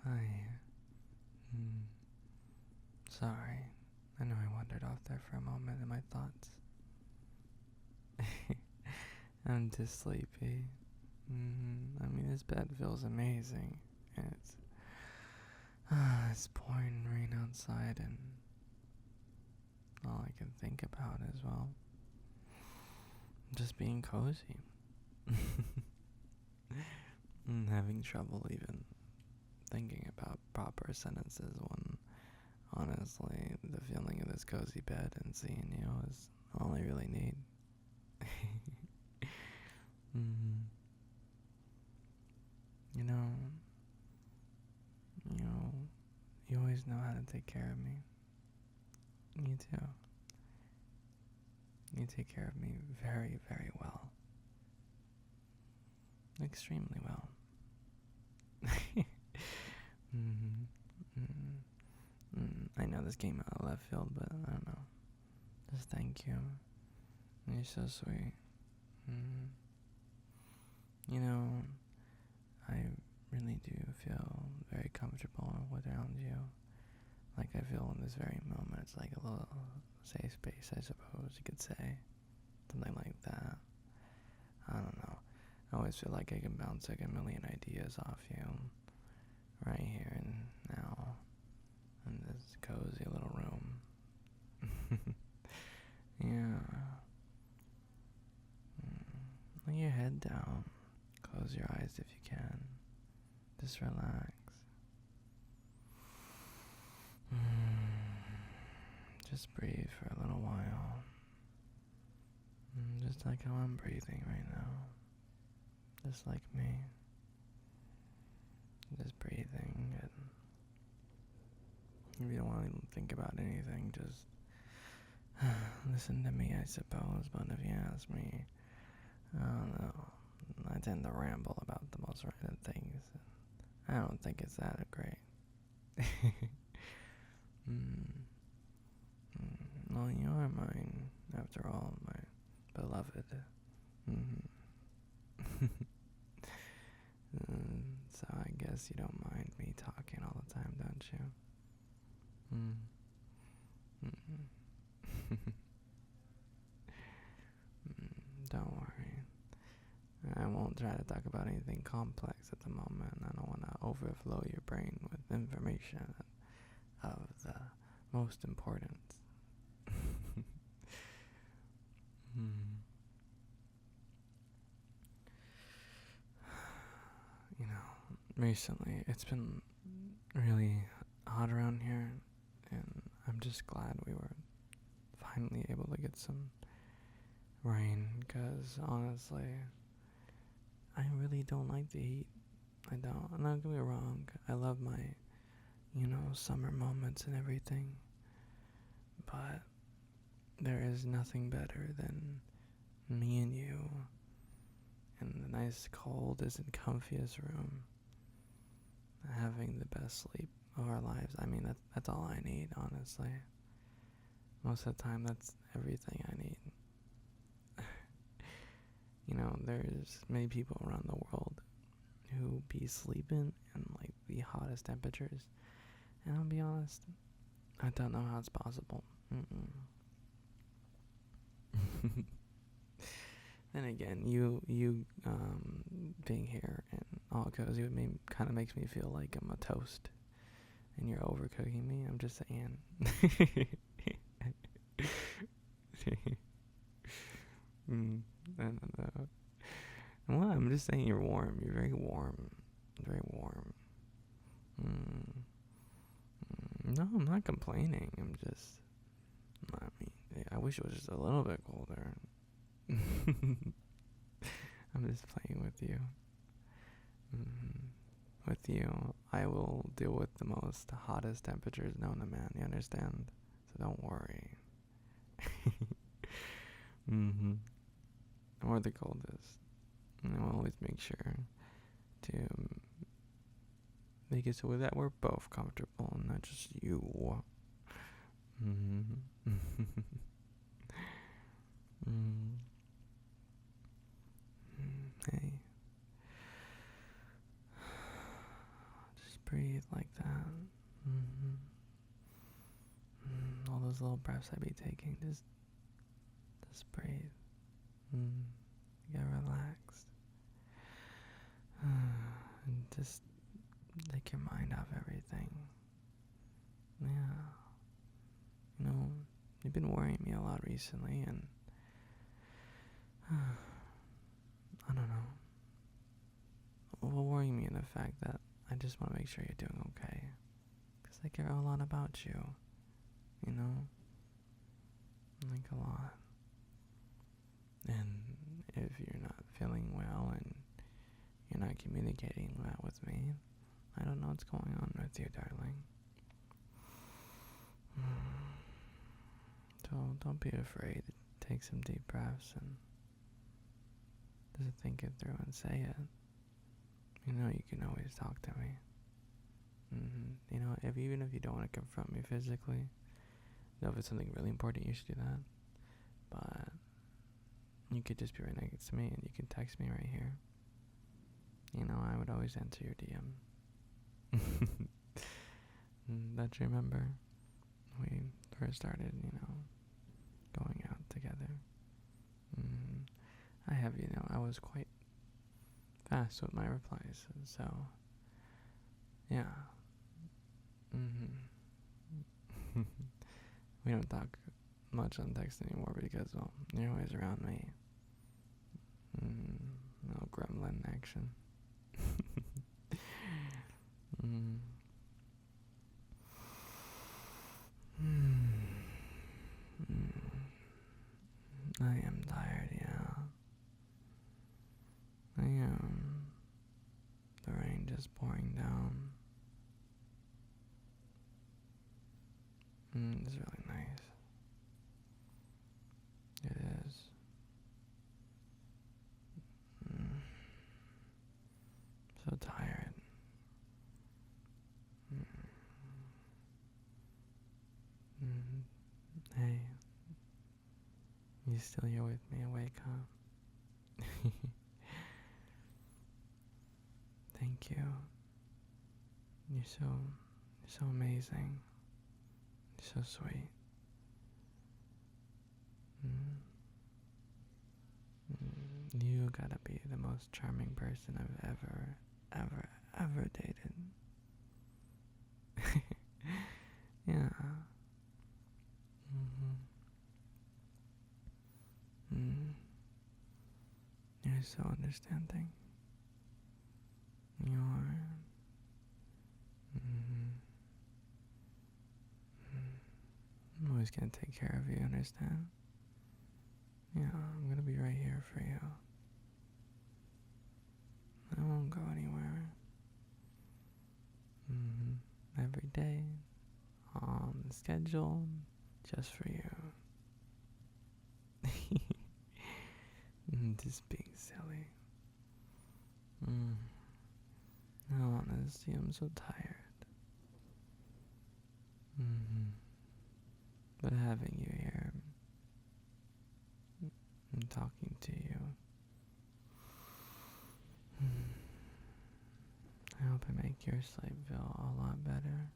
Hi. Mm, sorry. I know I wandered off there for a moment in my thoughts. I'm just sleepy. I mean, this bed feels amazing. And it's pouring rain outside, and all I can think about is, well, just being cozy. I'm having trouble even thinking about proper sentences when, honestly, the feeling of this cozy bed and seeing you is all I really need. mm, you know, you know, you always know how to take care of me. You too. You take care of me very, very well. Extremely well. mm-hmm. I know this came out of left field, but I don't know. Just thank you. You're so sweet. mm You know, I really do feel very comfortable around you. Like I feel in this very moment, it's like a little safe space, I suppose you could say. Something like that. I don't know. I always feel like I can bounce like a million ideas off you right here and now in this cozy little room. Yeah. Lay your head down. Close your eyes if you can. Just relax. Just breathe for a little while. Just like how I'm breathing right now. Just like me. Just breathing. And if you don't want to think about anything, just listen to me, I suppose. But if you ask me, I don't know. I tend to ramble about the most random things. I don't think it's that great. Well, you are mine, after all, my beloved. So I guess you don't mind me talking all the time, don't you? Don't worry. I won't try to talk about anything complex at the moment. I don't want to overflow your brain with information of the most important. You know, recently it's been really hot around here, and I'm just glad we were finally able to get some rain, because honestly, I really don't like the heat. I don't. I'm not gonna be wrong. I love my, summer moments and everything, but there is nothing better than me and you in the nice, coldest and comfiest room, having the best sleep of our lives. I mean, that's all I need, honestly. Most of the time, that's everything I need. There's many people around the world who be sleeping in like the hottest temperatures, and I'll be honest, I don't know how it's possible. Then again, you being here and all cozy with me kind of makes me feel like I'm a toast, and you're overcooking me. I'm just saying. I don't know. Well, I'm just saying you're warm. You're very warm. Very warm. No, I'm not complaining. I wish it was just a little bit colder. I'm just playing with you. With you, I will deal with the most hottest temperatures known to man. You understand? So don't worry. Or the coldest. And I'll always make sure to make it so that we're both comfortable, and not just you. Hey. Just breathe like that. Mm-hmm. All those little breaths I be taking, just breathe. Get relaxed. And just take your mind off everything. Yeah. You know, you've been worrying me a lot recently, and I don't know. Well, worrying me in the fact that I just want to make sure you're doing okay. Because I care a lot about you. You know? Like a lot. And if you're not feeling well and you're not communicating that with me, I don't know what's going on with you, darling. So don't be afraid. Take some deep breaths and just think it through and say it. You know you can always talk to me. You know, even if you don't want to confront me physically, if it's something really important, you should do that. But you could just be right next to me and you can text me right here. You know, I would always answer your DM. Don't you remember? We first started, going out together. I was quite fast with my replies, so, yeah. We don't talk much on text anymore because, well, you're always around me. No gremlin action. I am tired, yeah. I am. The rain just pouring down. It's really nice. It is. So tired. Hey, you still here with me awake, huh? Thank you. You're so amazing. You're so sweet. You gotta be the most charming person I've ever dated. Yeah. You're so understanding. You are. I'm always gonna take care of you, understand? Yeah, I'm gonna be right here for you. I won't go anywhere. Every day, on the schedule, just for you. Just being silly. Honestly, I'm so tired. But having you here and talking to you, I hope I make your sleep feel a lot better.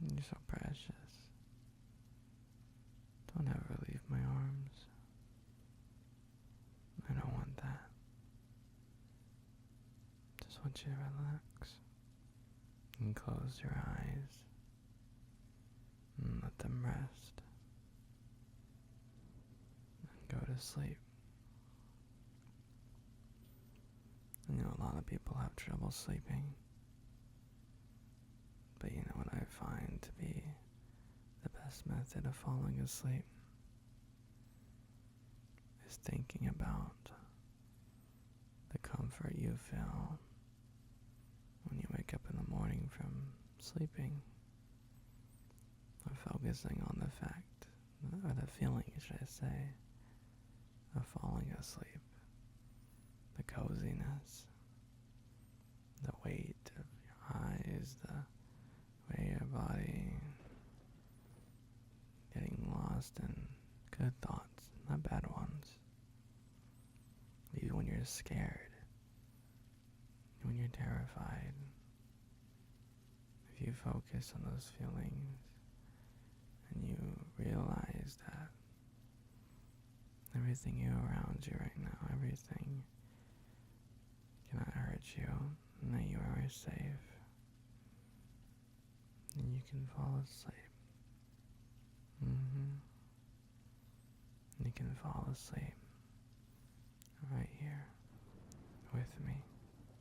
You're so precious. Don't ever leave my arms. I don't want that. Just want you to relax and close your eyes and let them rest and go to sleep. A lot of people have trouble sleeping. But you know what I find to be the best method of falling asleep is thinking about the comfort you feel when you wake up in the morning from sleeping, or focusing on the fact, or the feeling, should I say, of falling asleep, the coziness, the weight of your eyes, the way your body getting lost in good thoughts, not bad ones. Even when you're scared, when you're terrified, if you focus on those feelings and you realize that everything around you right now, everything cannot hurt you, and that you are safe, and you can fall asleep. You can fall asleep right here with me.